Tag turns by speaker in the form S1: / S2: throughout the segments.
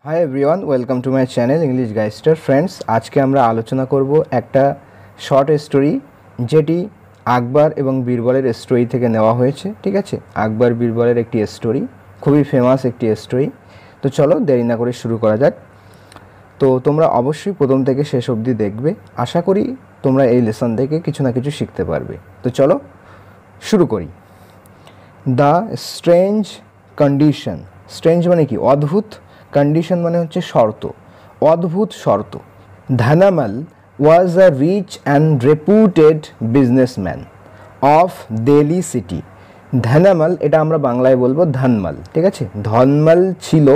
S1: High everyone, welcome to my channel English গাইস্টার। Friends, আজকে আমরা আলোচনা করব একটা শর্ট স্টোরি যেটি আকবর এবং বীরবলের স্টোরি থেকে নেওয়া হয়েছে। ঠিক আছে, আকবর বীরবলের একটি স্টোরি, খুবই ফেমাস একটি স্টোরি। তো চলো দেরি না করে শুরু করা যাক। তো তোমরা অবশ্যই প্রথম থেকে শেষ অবধি দেখবে, আশা করি তোমরা এই লেসন থেকে কিছু না কিছু শিখতে পারবে। তো চলো শুরু করি। The strange condition. স্ট্রেঞ্জ মানে কি? অদ্ভুত। কন্ডিশন মানে হচ্ছে শর্ত, অদ্ভুত শর্ত। Dhanamal was a rich and reputed businessman of Delhi city. Dhanamal, এটা আমরা বাংলায় বলবো ধনমাল। ঠিক আছে, ধনমাল ছিল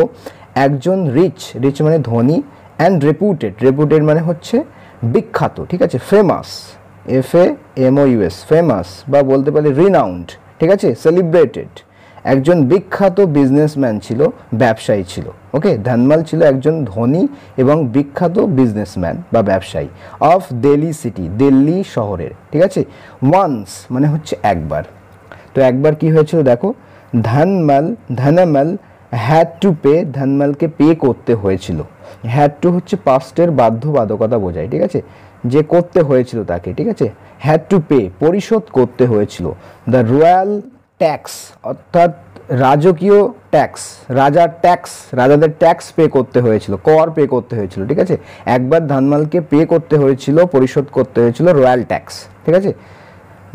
S1: একজন রিচ, রিচ মানে ধনী, অ্যান্ড রেপুটেড, রেপুটেড মানে হচ্ছে বিখ্যাত। ঠিক আছে, ফেমাস, FAMOUS, ফেমাস বা বলতে পারি রিনাউন্ড। ঠিক আছে, সেলিব্রেটেড, একজন বিখ্যাত বিজনেসম্যান ছিল, ব্যবসায়ী ছিল। ওকে, ধনমাল ছিল একজন ধনী এবং বিখ্যাত বিজনেসম্যান বা ব্যবসায়ী অফ দিল্লি সিটি, দিল্লি শহরের। ঠিক আছে, ওয়ান্স মানে হচ্ছে একবার। তো একবার কি হয়েছিল দেখো, ধানামাল হ্যাড টু পে, ধনমালকে পে করতে হয়েছিল। হ্যাড টু হচ্ছে পাস্টের বাধ্যবাধকতা বোঝায়। ঠিক আছে, যে করতে হয়েছিল তাকে। ঠিক আছে, হ্যাড টু পে, পরিশোধ করতে হয়েছিল। দ্য রয়্যাল ট্যাক্স, অর্থাৎ রাজকীয় ট্যাক্স, রাজার ট্যাক্স, রাজাদের ট্যাক্স পে করতে হয়েছিল, কর পে করতে হয়েছিল। ঠিক আছে, একবার ধানমালকে পে করতে হয়েছিল, পরিশোধ করতে হয়েছিল রয়্যাল ট্যাক্স। ঠিক আছে,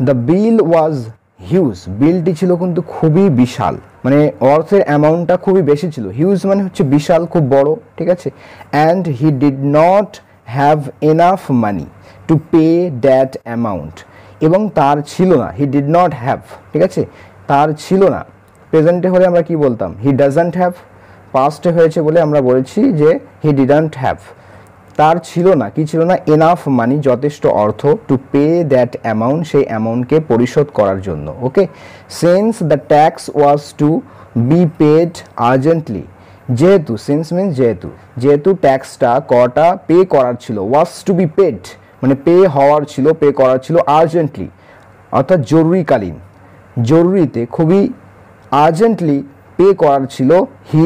S1: দ্য বিল ওয়াজ হিউজ, বিলটি ছিল কিন্তু খুবই বিশাল, মানে অর্থের অ্যামাউন্টটা খুবই বেশি ছিল। হিউজ মানে হচ্ছে বিশাল, খুব বড়। ঠিক আছে, and he did not have enough money to pay that amount, এবং তার ছিল না, হি ডিড নট হ্যাভ। ঠিক আছে, তার ছিল না। প্রেজেন্টে হলে আমরা কি বলতাম? He doesn't have. পাস্টে হয়েছে বলে আমরা বলেছি যে হি ডিডন্ট হ্যাভ। তার ছিল না, কি ছিল না? এনাফ মানি, যথেষ্ট অর্থ, টু পে দ্যাট অ্যামাউন্ট, সেই অ্যামাউন্টকে পরিশোধ করার জন্য। Okay, since the tax was to be paid urgently, যেহেতু, সিন্স মিনস যেহেতু, যেহেতু ট্যাক্সটা, করটা পে করার ছিল, ওয়াজ টু বি পেড মানে পে হওয়ার ছিল, পে করার ছিল, আর্জেন্টলি অর্থাৎ জরুরিকালীন, জরুরিতে, খুবই আর্জেন্টলি পে করার ছিল। হি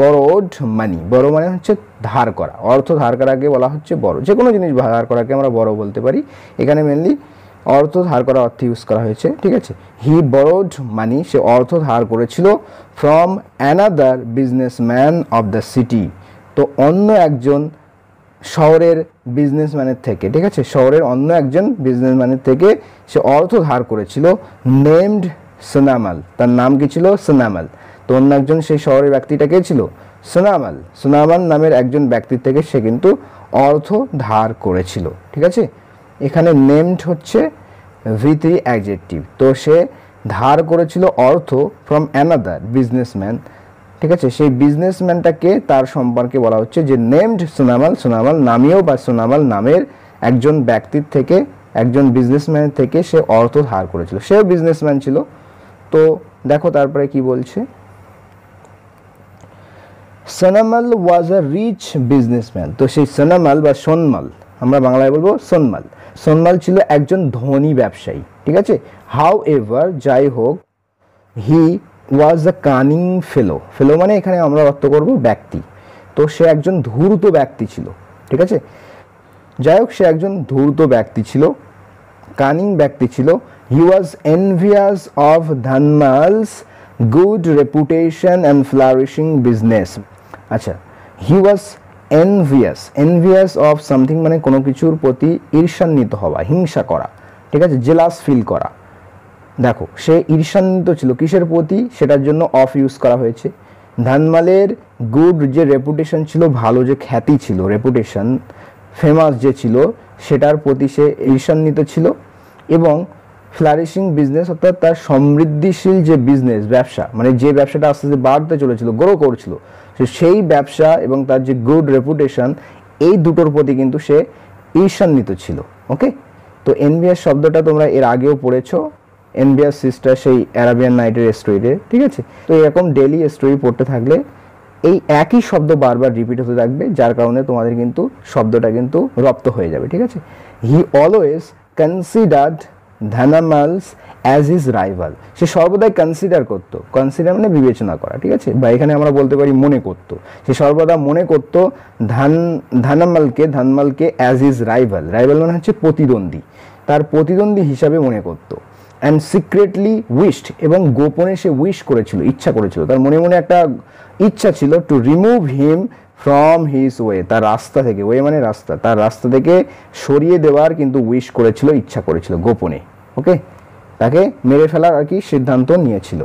S1: বরোড মানি, বড় মানে হচ্ছে ধার করা, অর্থ ধার করাকে বলা হচ্ছে বড়। যে কোনো জিনিস ধার করাকে আমরা বড় বলতে পারি, এখানে মেনলি অর্থ ধার করা অর্থে ইউজ করা হয়েছে। ঠিক আছে, হি বরোড মানি, সে অর্থ ধার করেছিল, from another businessman of the city, তো অন্য একজন শহরের বিজনেসম্যানের থেকে। ঠিক আছে, শহরের অন্য একজন বিজনেসম্যানের থেকে সে অর্থ ধার করেছিল। নেমড সোনামাল, তার নাম কি ছিল? সোনামাল। তো অন্য একজন সেই শহরের ব্যক্তিটা কে ছিল? সোনামাল। সোনামাল নামের একজন ব্যক্তির থেকে সে কিন্তু অর্থ ধার করেছিল। ঠিক আছে, এখানে নেমড হচ্ছে V3 অ্যাডজেক্টিভ। তো সে ধার করেছিল অর্থ ফ্রম অ্যানাদার বিজনেসম্যান। ঠিক আছে, সেই বিজনেসম্যানটাকে, তার সম্পর্কে বলা হচ্ছে যে নেমড সোনামাল, সোনামাল নামীয় বা সোনামাল নামের একজন ব্যক্তির থেকে, একজন বিজনেসম্যানের থেকে সে অর্থ ধার করেছিল। সেও বিজনেসম্যান ছিল। তো দেখো তারপরে কি বলছে, সোনামাল ওয়াজ আ রিচ বিজনেসম্যান। তো সেই সোনামাল বা সোনমাল, আমরা বাংলায় বলবো সোনমাল, সোনমাল ছিল একজন ধনী ব্যবসায়ী। ঠিক আছে, হাউ এভার, যাই হোক, হি ওয়াজ আ কানিং ফেলো, ফেলো মানে এখানে আমরা অর্থ করব ব্যক্তি। তো সে একজন ধূর্ত ব্যক্তি ছিল। ঠিক আছে, যাই হোক, সে একজন ধূর্ত ব্যক্তি ছিল, কানিং ব্যক্তি ছিল। He was envious of Dhanmal's good reputation and flourishing business. আচ্ছা, he was envious, envious of something মানে কোনো কিছুর প্রতি ঈর্ষান্বিত হওয়া, হিংসা করা। ঠিক আছে, জেলাস ফিল করা। দেখো, সে ঈর্ষান্বিত ছিল কিসের প্রতি? সেটার জন্য অফ ইউজ করা হয়েছে। ধানমালের গুড যে রেপুটেশন ছিল, ভালো যে খ্যাতি ছিল, রেপুটেশন, ফেমাস যে ছিল, সেটার প্রতি সে ঈর্ষান্বিত ছিল। এবং ফ্লারিশিং বিজনেস, অর্থাৎ তার সমৃদ্ধিশীল যে বিজনেস, ব্যবসা, মানে যে ব্যবসাটা আস্তে আস্তে বাড়তে চলেছিল, গ্রো করছিল, সেই ব্যবসা এবং তার যে গুড রেপুটেশন, এই দুটোর প্রতি কিন্তু সে ঈর্ষান্বিত ছিল। ওকে, তো এনভিয়াস শব্দটা তোমরা এর আগেও পড়েছো, এনভিয়াস সিস্টার সেই অ্যারাবিয়ান নাইটের স্টোরিতে। ঠিক আছে, তো এরকম ডেইলি স্টোরি পড়তে থাকলে এই একই শব্দ বারবার রিপিট হতে থাকবে, যার কারণে তোমাদের কিন্তু শব্দটা কিন্তু রপ্ত হয়ে যাবে। ঠিক আছে, he always considered Dhanamal's as his rival, সে সর্বদাই কনসিডার করতো, কনসিডার মানে বিবেচনা করা, ঠিক আছে, বা এখানে আমরা বলতে পারি মনে করতো, সে সর্বদা মনে করতো ধানমালকে অ্যাজ হিজ রাইভাল, রাইভাল মানে হচ্ছে প্রতিদ্বন্দ্বী, তার প্রতিদ্বন্দ্বী হিসাবে মনে করতো। অ্যান্ড সিক্রেটলি উইশড, এবং গোপনে সে উইশ করেছিল, ইচ্ছা করেছিল, তার মনে মনে একটা ইচ্ছা ছিল to remove him from his way, তার রাস্তা থেকে, ওয়ে মানে রাস্তা, তার রাস্তা থেকে সরিয়ে দেওয়ার কিন্তু উইশ করেছিল, ইচ্ছা করেছিল গোপনে, ওকে, তাকে মেরে ফেলার আর কি সিদ্ধান্ত নিয়েছিল।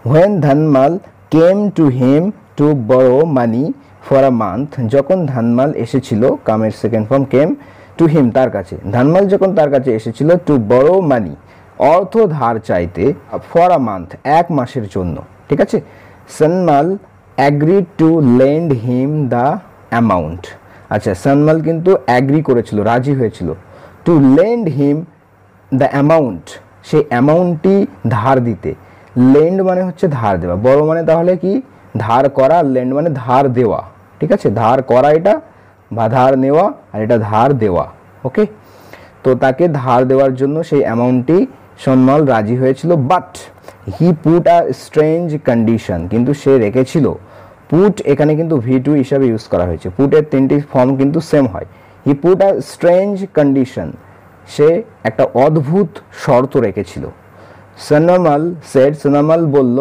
S1: When Dhanmal came to him to borrow money for a month, যখন ধানমাল এসেছিল, কামের second form came to him, তার কাছে, ধানমাল যখন তার কাছে এসেছিল টু বরো মানি, অর্থ ধার চাইতে, ফর আ মান্থ, এক মাসের জন্য, ঠিক আছে, Sonmal agreed to lend him the amount, আচ্ছা সনমাল কিন্তু অ্যাগ্রি করেছিল, রাজি হয়েছিল, to lend him the amount, সেই অ্যামাউন্টটি ধার দিতে, লেন্ড মানে হচ্ছে ধার দেওয়া, বড় মানে তাহলে কি ধার করা, লেন্ড মানে ধার দেওয়া, ঠিক আছে, ধার করা এটা, বা ধার নেওয়া, আর এটা ধার দেওয়া, ওকে, তো তাকে ধার দেওয়ার জন্য সেই অ্যামাউন্টটি সনমাল রাজি হয়েছিল, but he put a strange condition, কিন্তু সে রেখেছিল, পুট এখানে কিন্তু V2 হিসাবে ইউজ করা হয়েছে, পুটের তিনটি ফর্ম কিন্তু সেম হয়, he put a strange condition, সে একটা অদ্ভুত শর্ত রেখেছিল। সনমাল সেড, সনমাল বলল,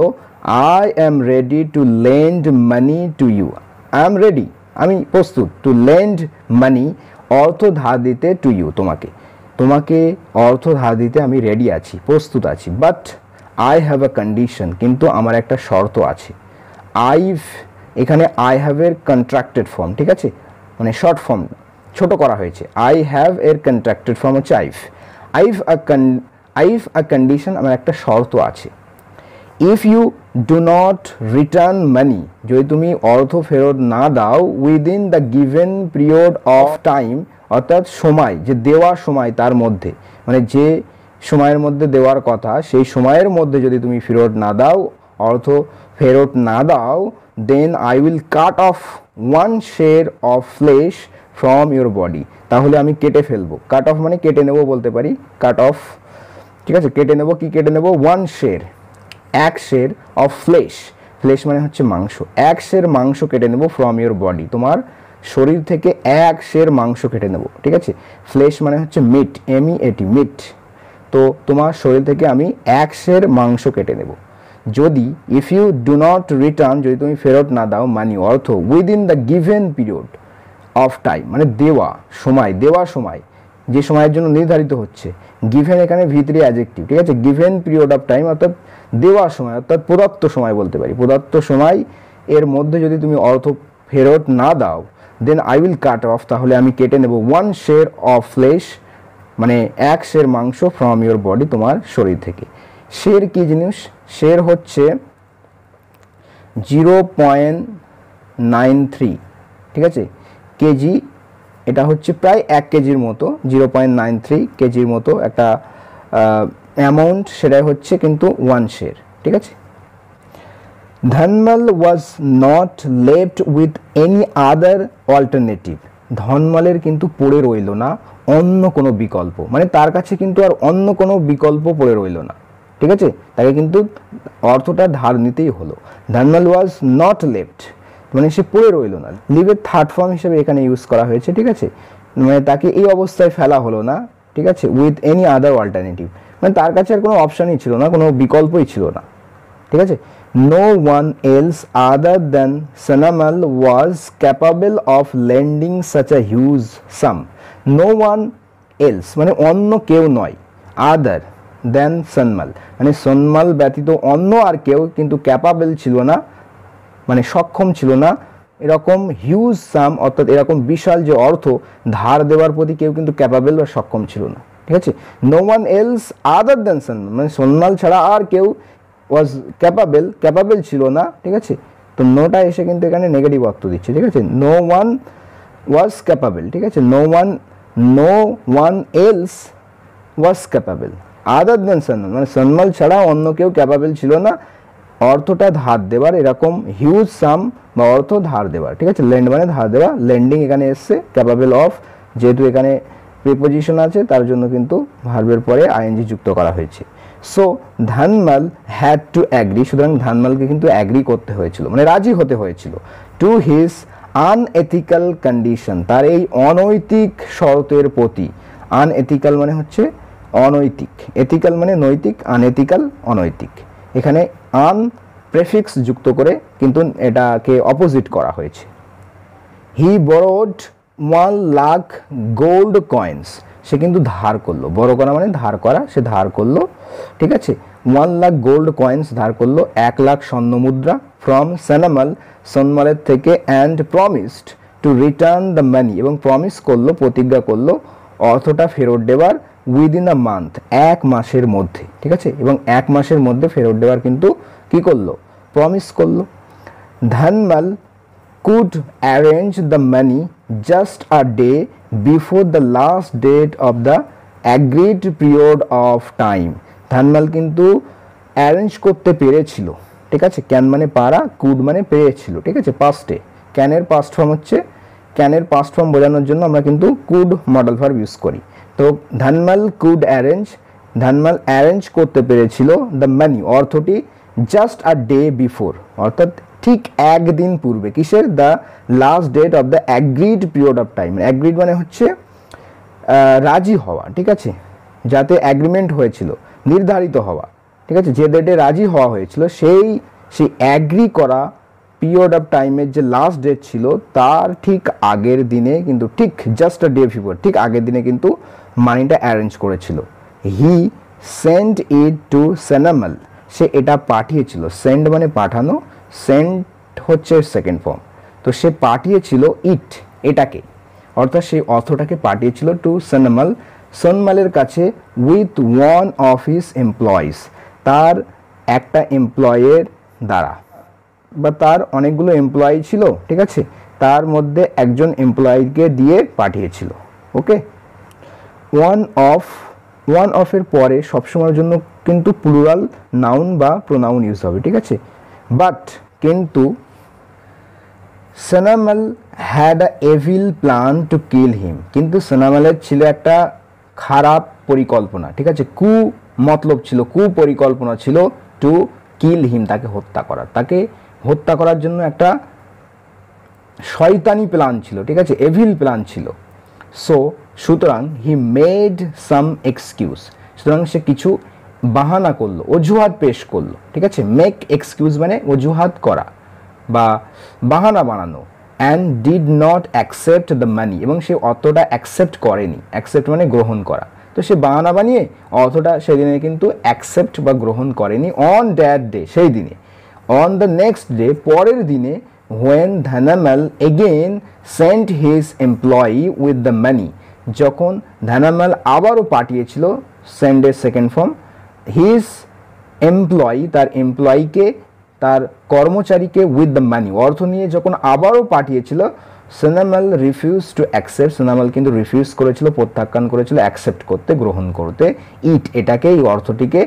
S1: I am ready to lend money to you, I am ready, আমি প্রস্তুত, টু লেন্ড মানি, অর্থ ধার দিতে, টু ইউ, তোমাকে, তোমাকে অর্থ ধার দিতে আমি রেডি আছি, প্রস্তুত আছি, but I have a condition, কিন্তু আমার একটা শর্ত আছে। আইভ এখানে আই হ্যাভ এর কন্ট্রাক্টেড ফর্ম, ঠিক আছে, মানে শর্ট ফর্ম ছোট করা হয়েছে, আই হ্যাভ এর কন্ট্রাক্টেড ফর্ম হচ্ছে আইভ, আইভ আ কন্ডিশন, আমার একটা শর্ত আছে। If you do not return money, যদি তুমি অর্থ ফেরত না দাও, within the given period of time, অর্থাৎ সময়, যে দেওয়া সময় তার মধ্যে, মানে যে সময়ের মধ্যে দেওয়ার কথা সেই সময়ের মধ্যে যদি তুমি ফেরত না দাও, অর্থ ফেরত না দাও, then I will cut off one share of flesh from your body, তাহলে আমি কেটে ফেলবো, কাট অফ মানে কেটে নেবো বলতে পারি, কাট অফ, ঠিক আছে, কেটে নেবো, কি কেটে নেবো, ওয়ান শেয়ার, এক শের অফ ফ্লেশ, ফ্লেশ মানে হচ্ছে মাংস, এক শের মাংস কেটে নেব, ফ্রম ইউর বডি, তোমার শরীর থেকে এক শের মাংস কেটে নেব, ঠিক আছে, ফ্লেশ মানে হচ্ছে মিট, MEAT, মিট, তো তোমার শরীর থেকে আমি এক শের মাংস কেটে নেব, যদি, if you do not return, যদি তুমি ফেরত না দাও, মানি অর্থ, within the given period of time, মানে দেওয়া সময়, দেওয়া সময়, যে সময়ের জন্য নির্ধারিত হচ্ছে, গিভেন এখানে V3 অ্যাডজেক্টিভ, ঠিক আছে, গিভেন পিরিয়ড অফ টাইম, অর্থাৎ দেওয়া সময়, অর্থাৎ প্রদত্ত সময় বলতে পারি, প্রদত্ত সময় এর মধ্যে যদি তুমি অর্থ ফেরত না দাও, then I will cut off, তাহলে আমি কেটে নেব, ওয়ান শেয়ার অফ ফ্লেশ, মানে এক শের মাংস, ফ্রম ইউর বডি, তোমার শরীর থেকে। শের কি জিনিস, শের হচ্ছে 0.93, ঠিক আছে, কেজি, এটা হচ্ছে প্রায় 1 কেজির মতো, 0.93 কেজির মতো একটা অ্যামাউন্ট, সেটাই হচ্ছে কিন্তু ওয়ান শের, ঠিক আছে। Dhanmal was not left with any other alternative, ধনমালের কিন্তু পড়ে রইল না অন্য কোনো বিকল্প, মানে তার কাছে কিন্তু আর অন্য কোনো বিকল্প পড়ে রইল না, ঠিক আছে, তাকে কিন্তু অর্থটা ধার নিতেই হলো। ধনমাল ওয়াজ নট লেফট মানে সে পড়ে রইল না, লিভের থার্ড ফর্ম হিসেবে এখানে ইউজ করা হয়েছে, ঠিক আছে, মানে তাকে এই অবস্থায় ফেলা হলো না, ঠিক আছে, উইথ এনি আদার অল্টারনেটিভ, মানে তার কাছে আর কোনো অপশানই ছিল না, কোনো বিকল্পই ছিল না, ঠিক আছে। No one else other than Sonmal was capable of lending such a huge sum, no one else মানে অন্য কেউ নয়, আদার দেন সনমাল মানে সনমাল ব্যতীত অন্য আর কেউ কিন্তু ক্যাপাবল ছিল না, মানে সক্ষম ছিল না, এরকম হিউজ সাম, অর্থাৎ এরকম বিশাল যে অর্থ ধার দেওয়ার প্রতি কেউ কিন্তু ক্যাপাবল বা সক্ষম ছিল না, ঠিক আছে। No one else other than Sonmal মানে সনমাল ছাড়া আর কেউ ওয়াজ ক্যাপাবল ছিল না, ঠিক আছে, তো নোটা এসে কিন্তু এখানে নেগেটিভ অর্থ দিচ্ছে, ঠিক আছে, নো ওয়ান ওয়াজ ক্যাপাবল, ঠিক আছে, no one else was capable other than Sonmal মানে সনমাল ছাড়া অন্য কেউ ক্যাপাবল ছিল না অর্থটা ধার দেওয়ার, এরকম হিউজ সাম বা অর্থ ধার দেওয়ার, ঠিক আছে, লেন্ড মানে ধার দেওয়া, লেন্ডিং এখানে এসছে, ক্যাপাবল অফ যেহেতু এখানে প্রিপোজিশন আছে তার জন্য কিন্তু ভার্বের পরে আইএনজি যুক্ত করা হয়েছে। সো ধানমাল হ্যাড টু অ্যাগ্রি, সুতরাং ধানমালকে কিন্তু অ্যাগ্রি করতে হয়েছিল, মানে রাজি হতে হয়েছিল, টু হিজ আনএথিক্যাল কন্ডিশন, তার এই অনৈতিক শর্তের প্রতি। আনএথিক্যাল মানে হচ্ছে অনৈতিক, এথিক্যাল মানে নৈতিক, আনএথিক্যাল অনৈতিক। এখানে আন প্রেফিক্স যুক্ত করে কিন্তু এটাকে অপোজিট করা হয়েছে। হি বরোড 1 লাখ গোল্ড কয়েন্স, সে কিন্তু ধার করলো, বড় করা মানে ধার করা, সে ধার করলো, ঠিক আছে। 1 লাখ গোল্ড কয়েন্স ধার করলো, 1 লাখ স্বর্ণ মুদ্রা, ফ্রম সানামাল, সনমালের থেকে, and promised to return the money, এবং প্রমিস করলো, প্রতিজ্ঞা করলো অর্থটা ফেরত দেওয়ার উইদিন আ মান্থ, 1 মাসের মধ্যে, ঠিক আছে। এবং 1 মাসের মধ্যে ফেরত দেওয়ার কিন্তু কি করলো, প্রমিস করলো। ধানমাল could arrange the money just a day before the last date of the agreed period of time. ধানমাল কিন্তু অ্যারেঞ্জ করতে পেরেছিল, ঠিক আছে। ক্যান মানে পারা, কুড মানে পেরেছিল, ঠিক আছে, পাস্টে। ক্যানের পাস্ট ফর্ম হচ্ছে, ক্যানের পাস্ট ফর্ম বোঝানোর জন্য আমরা কিন্তু কুড মডেল ভার্ব ইউজ করি। তো Dhanmal could arrange, Dhanmal arrange করতে পেরেছিল দ্য মানি, অর্থটি, জাস্ট আ ডে বিফোর, অর্থাৎ ঠিক একদিন পূর্বে, কিসের, the last date of the agreed period of time. Agreed মানে হচ্ছে রাজি হওয়া, ঠিক আছে, যাতে অ্যাগ্রিমেন্ট হয়েছিল, নির্ধারিত হওয়া, ঠিক আছে, যে ডেটে রাজি হওয়া হয়েছিল সেই অ্যাগ্রি করা পিরিয়ড অফ টাইমের যে লাস্ট ডেট ছিল তার ঠিক আগের দিনে কিন্তু, ঠিক জাস্ট আ ডে বিফোর, ঠিক আগের দিনে কিন্তু মানিটা অ্যারেঞ্জ করেছিল। হি সেন্ড ইট টু সানামাল, সে এটা পাঠিয়েছিল, সেন্ড মানে পাঠানো, সেন্ড হচ্ছে সেকেন্ড ফর্ম, তো সে পাঠিয়েছিল ইট, এটাকে, অর্থাৎ সেই অর্থটাকে পাঠিয়েছিল টু সানামাল, সনমালের কাছে, উইথ 1 অফ হিজ এমপ্লয়িজ, তার একটা এমপ্লয়ের দ্বারা, বা তার অনেকগুলো এমপ্লয়ি ছিল, ঠিক আছে, তার মধ্যে একজন এমপ্লয়িকে দিয়ে পাঠিয়েছিল। ওকে, ওয়ান অফের পরে সবসময়ের জন্য কিন্তু প্লুরাল নাউন বা প্রোনাউন ইউজ হবে, ঠিক আছে। বাট কিন্তু Sanamal had a evil plan to kill him, কিন্তু সানামালের ছিল একটা খারাপ পরিকল্পনা, ঠিক আছে, মতলব ছিল, পরিকল্পনা ছিল, টু কিল হিম, তাকে হত্যা করার, তাকে হত্যা করার জন্য একটা শয়তানি প্ল্যান ছিল, ঠিক আছে, এভিল প্ল্যান ছিল। সো সুতরাং হি মেড সাম এক্সকিউজ, সুতরাং সে কিছু বাহানা করলো, অজুহাত পেশ করলো, ঠিক আছে। মেক এক্সকিউজ মানে অজুহাত করা বা বাহানা বানানো। And did not accept the money, এবং সে অর্থটা অ্যাকসেপ্ট করেনি, অ্যাকসেপ্ট মানে গ্রহণ করা, তো সে বাহানা বানিয়ে অর্থটা সেদিনে কিন্তু অ্যাকসেপ্ট বা গ্রহণ করেনি। অন দ্যাট ডে, সেই দিনে। অন দ্য নেক্সট ডে, পরের দিনে, when Dhanamal again sent his employee with the money, যখন ধানামাল আবারও পাঠিয়েছিল, সেন্ডের সেকেন্ড ফর্ম, হিজ এমপ্লয়ি, তার এমপ্লয়িকে, তার কর্মচারীকে, উইথ দ্য মানি, অর্থ নিয়ে যখন আবারও পাঠিয়েছিল, সানামাল রিফিউজ টু অ্যাকসেপ্ট, সানামাল কিন্তু রিফিউজ করেছিল, প্রত্যাখ্যান করেছিল, অ্যাকসেপ্ট করতে, গ্রহণ করতে, ইট, এটাকে, এই অর্থটিকে,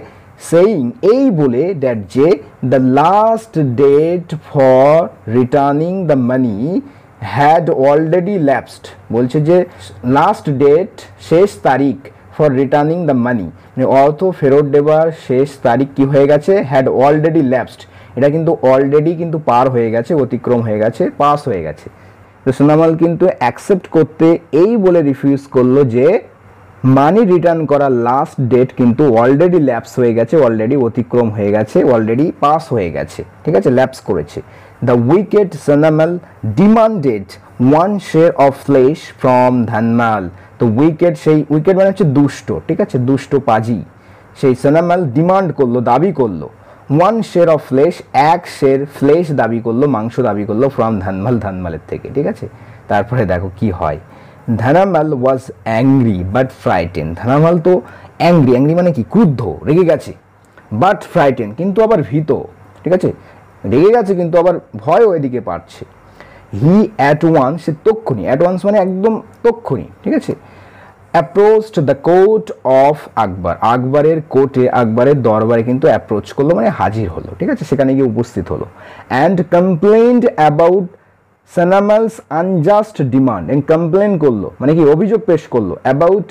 S1: সেইং, এই বলে, দ্যাট যে, the last date for returning the money had already lapsed, বলছে যে লাস্ট ডেট, শেষ তারিখ, ফর রিটার্নিং দ্য মানি, মানে অর্থ ফেরত দেওয়ার শেষ তারিখ কি হয়ে গেছে, হ্যাড অলরেডি ল্যাপসড, এটা কিন্তু অলরেডি কিন্তু পার হয়ে গেছে, অতিক্রম হয়ে গেছে, পাস হয়ে গেছে। তো সানামাল কিন্তু অ্যাকসেপ্ট করতে এই বলে রিফিউজ করলো যে মানি রিটার্ন করার লাস্ট ডেট কিন্তু অলরেডি ল্যাপস হয়ে গেছে, অলরেডি অতিক্রম হয়ে গেছে, অলরেডি পাস হয়ে গেছে, ঠিক আছে, ল্যাপস করেছে। The wicked Sanamal demanded 1 share of flesh from Dhanmal, তো উইকেড, সেই উইকেড মানে হচ্ছে দুষ্ট, ঠিক আছে, দুষ্ট পাজি, সেই সানামাল ডিমান্ড করলো, দাবি করলো, 1 share of flesh, 1 share flash দাবি করলো, মাংস দাবি করলো, ফ্রম ধানমাল, ধানমালের থেকে, ঠিক আছে। তারপরে দেখো কি হয়। ধানামাল ওয়াজ অ্যাংরি বাট ফ্রাইটেন, ধানামাল তো অ্যাংরি, অ্যাংরি মানে কি, ক্রুদ্ধ, রেগে গেছে, বাট ফ্রাইটেন, কিন্তু আবার ভীত, ঠিক আছে, রেগে গেছে কিন্তু আবার ভয়ও এদিকে পাচ্ছে। হি অ্যাট ওয়ান্স, সে তক্ষুনি, অ্যাট ওয়ান্স মানে একদম তক্ষুনি, ঠিক আছে, অ্যাপ্রোচড দ্য কোর্ট অফ আকবর, আকবরের কোর্টে, আকবরের দরবারে কিন্তু অ্যাপ্রোচ করলো মানে হাজির হলো, ঠিক আছে, সেখানে গিয়ে উপস্থিত হলো। And complained about Sanamal's unjust demand, complain করলো মানে কি, অভিযোগ পেশ করলো, অ্যাবাউট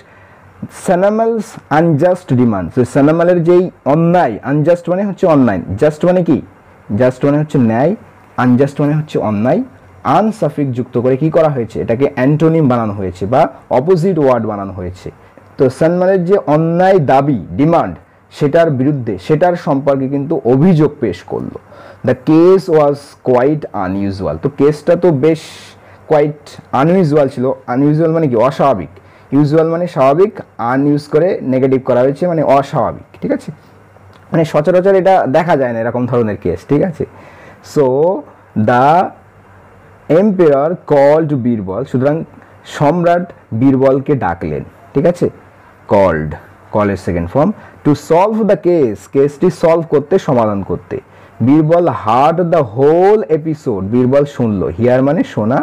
S1: সেনামালস আনজাস্ট ডিমান্ড, সেনামালের যেই অন্যায়, আনজাস্ট মানে হচ্ছে অন্যায়, জাস্ট মানে কি, জাস্ট মানে হচ্ছে ন্যায়, আনজাস্ট মানে হচ্ছে অন্যায়, আনসাফিক যুক্ত করে কি করা হয়েছে, এটাকে অ্যান্টোনিম বানানো হয়েছে বা অপোজিট ওয়ার্ড বানানো হয়েছে। তো সেনামালের যে অন্যায় দাবি, ডিমান্ড, সেটার বিরুদ্ধে, সেটার সম্পর্কে কিন্তু অভিযোগ পেশ করলো। The case was quite unusual, তো কেসটা তো বেশ কোয়াইট আনইউজুয়াল ছিল। আনইউজুয়াল মানে কি, অস্বাভাবিক, ইউজুয়াল মানে স্বাভাবিক, আনইউজ করে নেগেটিভ করা হয়েছে মানে অস্বাভাবিক, ঠিক আছে, মানে সচরাচর এটা দেখা যায় না এরকম ধরনের কেস, ঠিক আছে। So the empire called Birbal, সুতরাং সম্রাট বীরবলকে ডাকলেন, ঠিক আছে, কল্ড, কলের second form, to solve the case, কেসটি সলভ করতে, সমাধান করতে। Birbal heard the whole episode, Birbal শুনলো, হিয়ার মানে শোনা,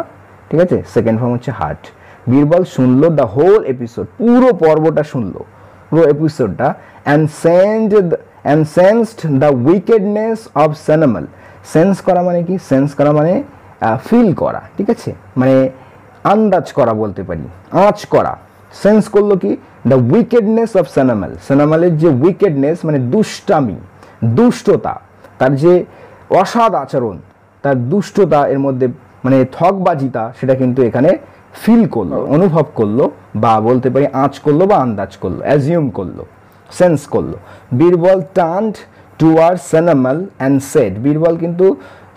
S1: ঠিক আছে, সেকেন্ড ফর্ম হচ্ছে হার্ট। বীরবল শুনলো দ্য হোল এপিসোড, পুরো পর্বটা শুনলো, পুরো এপিসোডটা, and sensed the wickedness of Senamal, sense করা মানে কি, সেন্স করা মানে ফিল করা, ঠিক আছে, মানে আন্দাজ করা বলতে পারি, আঁচ করা। সেন্স করলো কি, দ্য উইকেডনেস অফ সেনামাল, সেনামালের যে উইকেডনেস মানে দুষ্টামি, দুষ্টতা, তার যে অসৎ আচরণ, তার দুষ্টতা, এর মধ্যে মানে ঠকবাজিতা, সেটা কিন্তু এখানে ফিল করলো, অনুভব করলো, বা বলতে পারি আঁচ করলো বা আন্দাজ করলো, অ্যাজিউম করলো, সেন্স করলো। Birbal turned toward Senamal and said, Birbal কিন্তু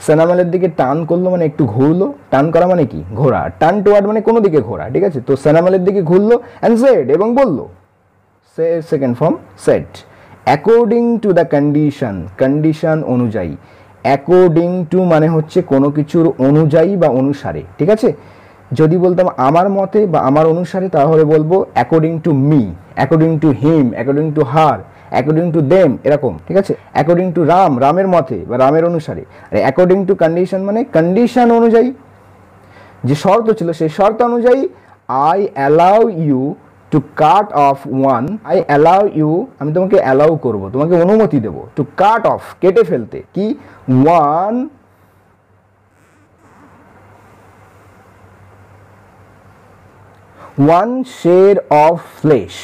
S1: সেনামালের দিকে টার্ন করলো মানে একটু ঘুরলো, টার্ন করা মানে কি, ঘোরা, টার্ন টুয়ার্ড মানে কোনো দিকে ঘোরা, ঠিক আছে, তো সেনামালের দিকে ঘুরলো, অ্যান্ড সেড এবং বললো, second form said, according to the condition, condition অনুযায়ী, অ্যাকর্ডিং টু মানে হচ্ছে কোনো কিছুর অনুযায়ী বা অনুসারে, ঠিক আছে। যদি বলতাম আমার মতে বা আমার অনুসারে, তাহলে বলবো according to me, according to him, according to her, according to them, এরকম, ঠিক আছে। অ্যাকর্ডিং টু রাম, রামের মতে বা রামের অনুসারে। আর অ্যাকর্ডিং টু কন্ডিশন মানে কন্ডিশন অনুযায়ী, যে শর্ত ছিল সেই শর্ত অনুযায়ী, I allow you to cut off one, I allow you, আমি তোমাকে অ্যালাউ করবো, তোমাকে অনুমতি দেবো, টু কাট অফ, কেটে ফেলতে, কি, ওয়ান শের অফ ফ্লেশ,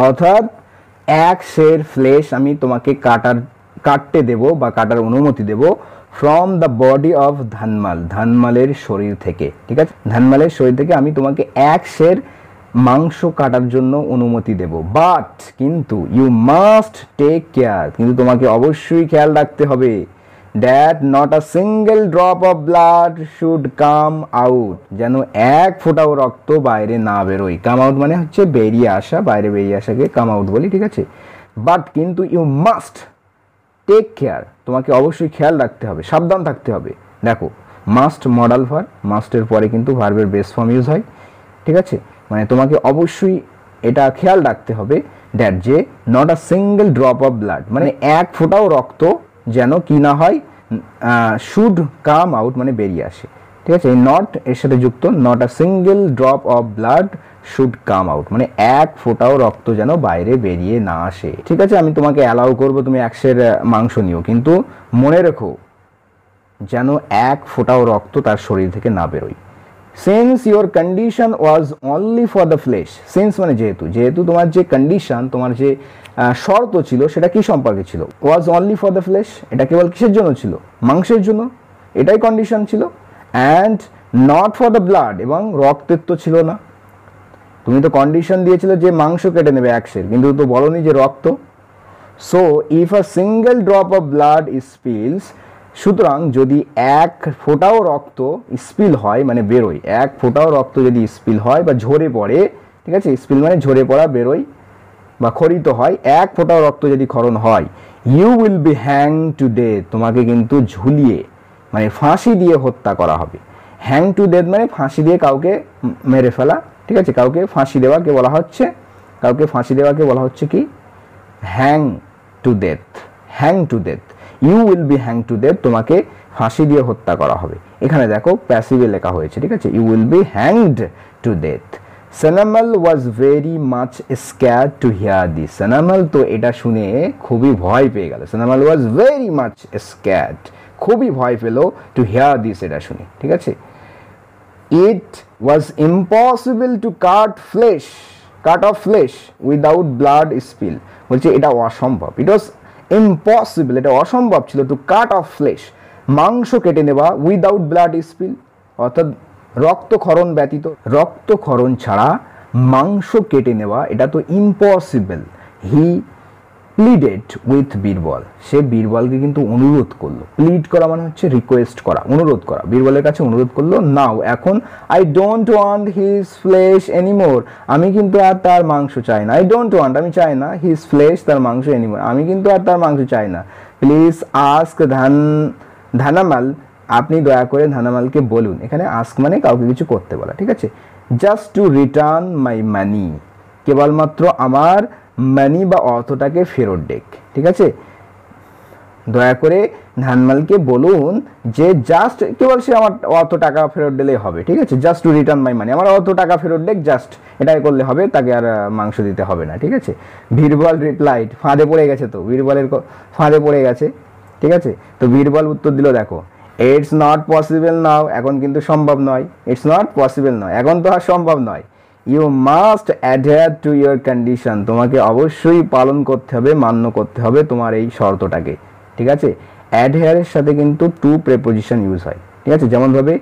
S1: অর্থাৎ এক শের ফ্লেশ আমি তোমাকে কাটতে দেব বা কাটার অনুমতি দেব, ফ্রম দ্য বডি অফ ধানমাল, ধানমালের শরীর থেকে, ঠিক আছে, ধানমালের শরীর থেকে আমি তোমাকে এক শের মাংস কাটার জন্য অনুমতি দেব, বাট কিন্তু ইউ মাস্ট টেক কেয়ার, কিন্তু তোমাকে অবশ্যই খেয়াল রাখতে হবে, that not a single drop of blood should come out, যেন এক ফোঁটাও রক্ত বাইরে না বেরোয়, কাম আউট মানে হচ্ছে বেরিয়ে আসা, বাইরে বেরিয়ে আসাকে কাম আউট বলি, ঠিক আছে, বাট কিন্তু ইউ মাস্ট টেক কেয়ার, তোমাকে অবশ্যই খেয়াল রাখতে হবে, সাবধান থাকতে হবে। দেখো মাস্ট মডাল ভার্ব, মাস্টের পরে কিন্তু ভার্বের বেস ফর্ম ইউজ হয়, ঠিক আছে, মানে তোমাকে অবশ্যই এটা খেয়াল রাখতে হবে, দ্যাট যে not a single drop of blood, মানে এক ফোঁটাও রক্ত যেন কি না হয়, শুড কাম আউট মানে বেরিয়ে আসে, ঠিক আছে, নট এর সাথে যুক্ত, not a single drop of blood should come out মানে এক ফোঁটাও রক্ত যেন বাইরে বেরিয়ে না আসে, ঠিক আছে। আমি তোমাকে অ্যালাউ করবো তুমি একশের মাংস নিও, কিন্তু মনে রেখো যেন এক ফোঁটাও রক্ত তার শরীর থেকে না বেরোয়। Since your condition was only for the flash, since মানে যেহেতু, যেহেতু তোমার যে কন্ডিশন, তোমার যে শর্ত ছিল, সেটা কি সম্পর্কে ছিল, was only for the flash, এটা কেবল কিসের জন্য ছিল, মাংসের জন্য, এটাই কন্ডিশন ছিল, and not for the blood, এবং রক্তের তো ছিল না, তুমি তো কন্ডিশন দিয়েছিলে যে মাংস কেটে নেবে একশের, কিন্তু তো বলনি যে রক্ত। So if a single drop of blood spills, সুতরাং যদি এক ফোঁটাও রক্ত স্পিল হয় মানে বেরোয়, এক ফোঁটাও রক্ত যদি স্পিল হয় বা ঝরে পড়ে, ঠিক আছে, স্পিল মানে ঝরে পড়া, বেরোয় বা খরিত হয়, এক ফোঁটাও রক্ত যদি ক্ষরণ হয়, you will be hang to death, তোমাকে কিন্তু ঝুলিয়ে মানে ফাঁসি দিয়ে হত্যা করা হবে। হ্যাং টু ডেথ মানে ফাঁসি দিয়ে কাউকে মেরে ফেলা, ঠিক আছে, কাউকে ফাঁসি দেওয়াকে বলা হচ্ছে, কাউকে ফাঁসি দেওয়াকে বলা হচ্ছে কি, hang to death, hang to death, you will be hang to death, তোমাকে ফাঁসি দিয়ে হত্যা করা হবে। এখানে দেখো প্যাসিভে লেখা হয়েছে, ঠিক আছে, you will be hanged to death. Senamal was very much scared to hear this, Senamal তো এটা শুনে খুবই ভয় পেয়ে গেল, সেনামাল ওয়াজ ভেরি মাচ স্ক্যার্ড, খুবই ভয় পেল, টু হিয়ার দিস এটা শুনে, ঠিক আছে। It was impossible to cut flesh, cut off flesh without blood spill, বলছে এটা অসম্ভব, ইট ওয়াজ ইম্পসিবল, এটা অসম্ভব ছিল টু কাট অফ ফ্লেশ, মাংস কেটে নেওয়া উইদাউট ব্লাড স্পিল, অর্থাৎ রক্তক্ষরণ ব্যতীত, রক্তক্ষরণ ছাড়া মাংস কেটে নেওয়া এটা তো impossible. He pleaded with Birbal, সে বীরবলকে কিন্তু অনুরোধ করলো, প্লিড করা মানে হচ্ছে রিকোয়েস্ট করা, অনুরোধ করা, বীরবলের কাছে অনুরোধ করলো, নাও এখন, I don't want his flash anymore, আমি কিন্তু আর তার মাংস চাই না, আই ডোন্ট ওয়ান্ট আমি চাই না, হিজ ফ্লেশ তার মাংস এনিমোর, আমি কিন্তু আর তার মাংস চাই না, প্লিজ আস্ক ধানামাল, আপনি দয়া করে ধানামালকে বলুন, এখানে আস্ক মানে কাউকে কিছু করতে বলা, ঠিক আছে, জাস্ট টু রিটার্ন মাই মানি, কেবলমাত্র আমার মানি বা অর্থটাকে ফেরত দেখ, ঠিক আছে, দয়া করে ধানমালকে বলুন যে জাস্ট কেবল সে আমার অর্থ টাকা ফেরত দিলেই হবে, ঠিক আছে, জাস্ট টু রিটার্ন মাই মানি, আমার অর্থ টাকা ফেরত দেখ, জাস্ট এটাই করলে হবে, তাকে আর মাংস দিতে হবে না, ঠিক আছে। বীরবল রিপ্লাইড, ফাঁদে পড়ে গেছে তো, বীরবলের ফাঁদে পড়ে গেছে, ঠিক আছে, তো বীরবল উত্তর দিল, দেখো ইটস নট পসিবল নাও, এখন কিন্তু সম্ভব নয়, ইটস নট পসিবল নয়, এখন তো আর সম্ভব নয়, you must adhere to your condition, তোমাকে অবশ্যই পালন করতে হবে, মান্য করতে হবে তোমার এই শর্তটাকে, ঠিক আছে। অ্যাডহেয়ারের সাথে কিন্তু টু প্রেপোজিশন ইউজ হয়, ঠিক আছে, যেমনভাবে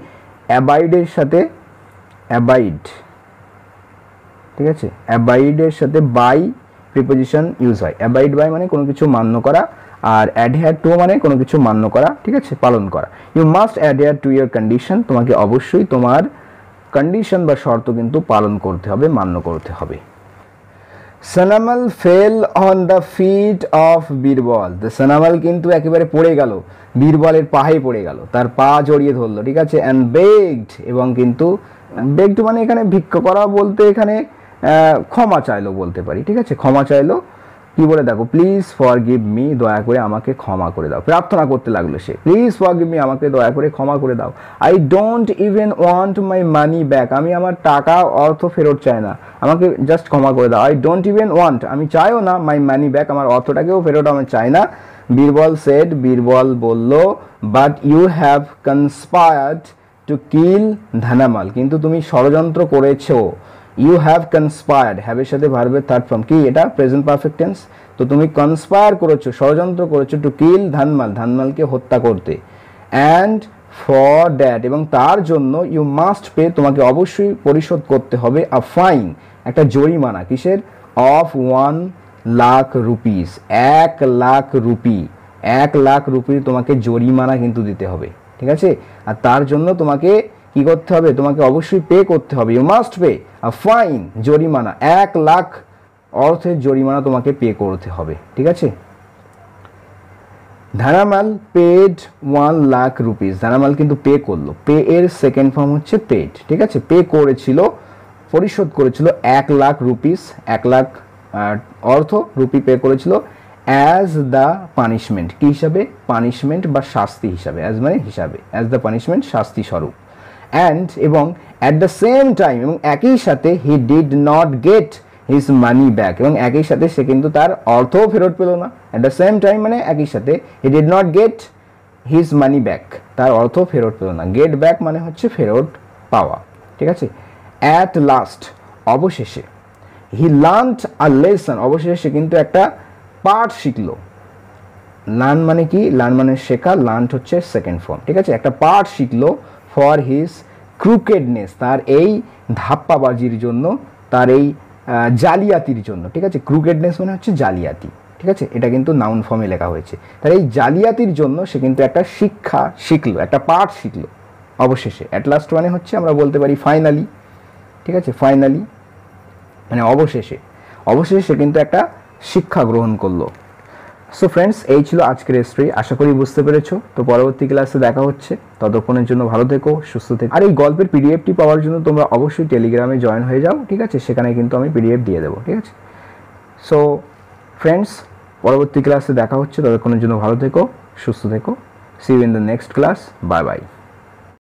S1: অ্যাবাইডের সাথে অ্যাবাইড, ঠিক আছে, অ্যাবাইডের সাথে বাই প্রিপোজিশন ইউজ হয়, অ্যাবাইড বাই মানে কোনো কিছু মান্য করা, আর অ্যাডহেয়ার টু মানে কোনো কিছু মান্য করা, ঠিক আছে, পালন করা। You must adhere to your condition, তোমাকে অবশ্যই তোমার কন্ডিশন বা শর্ত কিন্তু পালন করতে হবে, মান্য করতে হবে। Sanamal fell on the feet of Birbal, Sanamal কিন্তু একেবারে পড়ে গেল, বীরবলের পায়ে পড়ে গেল, তার পা জড়িয়ে ধরলো, ঠিক আছে, অ্যান্ড বেগড, এবং কিন্তু বেগড মানে এখানে ভিক্ষা করা বলতে এখানে ক্ষমা চাইলো বলতে পারি, ঠিক আছে, ক্ষমা চাইলো, কি বলে দেখো, প্লিজ ফরগিভ মি, দয়া করে আমাকে ক্ষমা করে দাও, প্রার্থনা করতে লাগলো সে, প্লিজ ফরগিভ মি, আমাকে দয়া করে ক্ষমা করে দাও, I don't even want my money back, আমি আমার টাকা অর্থ ফেরত চাই না, আমাকে জাস্ট ক্ষমা করে দাও, আই ডোন্ট ইভেন ওয়ান্ট, আমি চাইও না, মাই মানি ব্যাক, আমার অর্থটাকেও ফেরত আমি চাই না। বীরবল সেড, বীরবল বলল, but you have conspired to kill Dhanamal, কিন্তু তুমি ষড়যন্ত্র করেছো, ইউ হ্যাভ কনস্পায়ার্ড, হ্যাভের সাথে ভার্বের থার্ড ফর্ম কি, এটা প্রেজেন্ট পারফেক্ট টেন্স, তো তুমি কনস্পায়ার করেছো, ষড়যন্ত্র করেছো, টু কিল ধানমাল, ধানমালকে হত্যা করতে, অ্যান্ড ফর দ্যাট, এবং তার জন্য, ইউ মাস্ট পে, তোমাকে অবশ্যই পরিশোধ করতে হবে, আ ফাইন, একটা জরিমানা, কিসের, অফ 1,00,000 রুপিস, 1,00,000 রুপি, 1,00,000 রুপির তোমাকে জরিমানা কিন্তু দিতে হবে, ঠিক আছে, আর তার জন্য তোমাকে কি করতে হবে, তোমাকে অবশ্যই পে করতে হবে, you must pay a fine, জরিমানা, 1,00,000 অর্থের জরিমানা তোমাকে পে করতে হবে, ঠিক আছে। ধানামাল পেড 1,00,000 রুপিস, ধানামাল কিন্তু পে করলো, পে এর সেকেন্ড ফর্ম হচ্ছে পেড, ঠিক আছে, পে করেছিল, পরিশোধ করেছিল 1,00,000 রুপিস, 1,00,000 অর্থ রুপি পে করেছিল, অ্যাজ দ্য পানিশমেন্ট, কি হিসাবে, পানিশমেন্ট বা শাস্তি হিসাবে, অ্যাজ মানে হিসাবে, অ্যাজ দ্য পানিশমেন্ট, শাস্তি স্বরূপ, অ্যান্ড এবং অ্যাট দ্য সেম টাইম, এবং একই সাথে, he did not get his money back, এবং একই সাথে সে কিন্তু তার অর্থও ফেরত পেল না, অ্যাট দ্য সেম টাইম মানে একই সাথে, he did not get his money back, তার অর্থ ফেরত পেল না, গেট ব্যাক মানে হচ্ছে ফেরত পাওয়া, ঠিক আছে। অ্যাট লাস্ট, অবশেষে, হি লার্নড আ লেসন, অবশেষে সে কিন্তু একটা পাঠ শিখলো, লার্ন মানে কি, লার্ন মানে শেখা, লার্নড হচ্ছে সেকেন্ড ফর্ম, ঠিক আছে, একটা পাঠ শিখলো, ফর হিজ ক্রুকেডনেস, তার এই ধাপ্পাবাজির জন্য, তার এই জালিয়াতির জন্য, ঠিক আছে, ক্রুকেডনেস মানে হচ্ছে জালিয়াতি, ঠিক আছে, এটা কিন্তু নাউন ফর্মে লেখা হয়েছে, তার এই জালিয়াতির জন্য সে কিন্তু একটা শিক্ষা শিখলো, একটা পাঠ শিখলো অবশেষে, অ্যাট লাস্ট মানে হচ্ছে আমরা বলতে পারি ফাইনালি, ঠিক আছে, ফাইনালি মানে অবশেষে, অবশেষে সে কিন্তু একটা শিক্ষা গ্রহণ করলো। সো ফ্রেন্ডস, এই ছিল আজকের স্টোরি, আশা করি বুঝতে পেরেছো, তো পরবর্তী ক্লাসে দেখা হচ্ছে, ততক্ষণের জন্য ভালো থেকো, সুস্থ থেকো, আর এই গল্পের পিডিএফটি পাওয়ার জন্য তোমরা অবশ্যই টেলিগ্রামে জয়েন হয়ে যাও, ঠিক আছে, সেখানে কিন্তু আমি পিডিএফ দিয়ে দেবো, ঠিক আছে। সো ফ্রেন্ডস, পরবর্তী ক্লাসে দেখা হচ্ছে, ততক্ষণের জন্য ভালো থেকো, সুস্থ থেকো, see you in the next class, bye by.